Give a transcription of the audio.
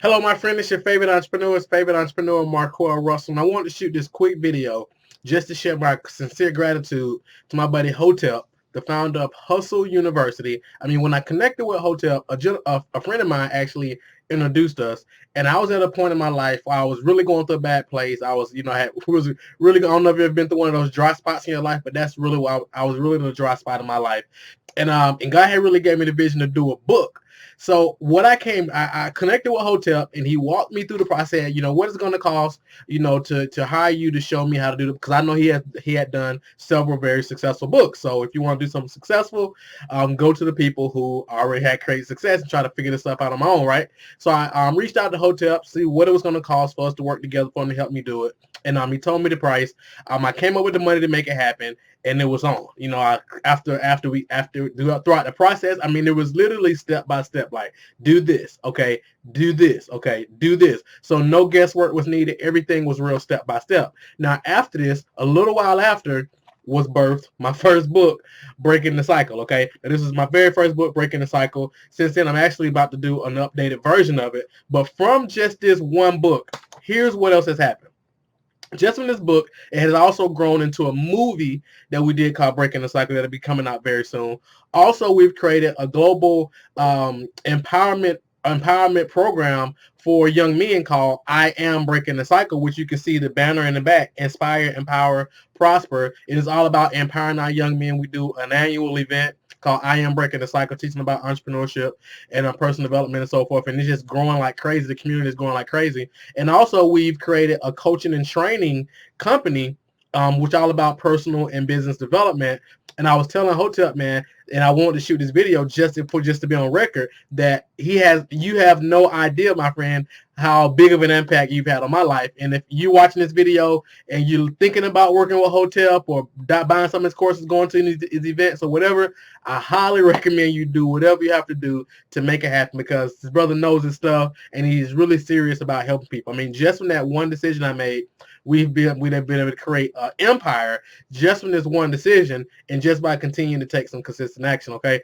Hello, my friend. It's your favorite entrepreneur, Marquel Russell. And I wanted to shoot this quick video just to share my sincere gratitude to my buddy Hotep, the founder of Hustle University. I mean, when I connected with Hotep, a friend of mine actually introduced us, and I was at a point in my life where I was really going through a bad place. I was, was really. I don't know if you've been through one of those dry spots in your life, but that's really why I was really in a dry spot in my life, and God had really gave me the vision to do a book. So what I connected with Hotep, and he walked me through the process. What it's going to cost, to hire you to show me how to do it, because I know he had done several very successful books. So if you want to do something successful, go to the people who already had created success and try to figure this stuff out on my own, right? So I reached out to Hotep, see what it was going to cost for us to work together for him to help me do it, and he told me the price. I came up with the money to make it happen, and it was on. Throughout the process, I mean, it was literally step by step, like do this, okay, do this, okay, do this. So no guesswork was needed. Everything was real step by step. Now after this, a little while after, was birthed my first book, Breaking the Cycle. Okay, and this is my very first book, Breaking the Cycle. Since then, I'm actually about to do an updated version of it. But from just this one book, here's what else has happened. Just from this book, it has also grown into a movie that we did called Breaking the Cycle that'll be coming out very soon. Also, we've created a global empowerment program for young men called I Am Breaking the Cycle, which you can see the banner in the back: Inspire, Empower, Prosper. It is all about empowering our young men. We do an annual event called I Am Breaking the Cycle, teaching about entrepreneurship and personal development and so forth. And it's just growing like crazy. The community is growing like crazy. And also, we've created a coaching and training company, which is all about personal and business development. And I was telling Hotep, man, and I wanted to shoot this video just to be on record, that you have no idea, my friend, how big of an impact you've had on my life. And if you're watching this video and you're thinking about working with Hotep or buying some of his courses, going to his events or whatever, I highly recommend you do whatever you have to do to make it happen, because this brother knows his stuff and he's really serious about helping people. I mean, just from that one decision I made, we've been able to create an empire just from this one decision, and just by continuing to take some consistent action. Okay,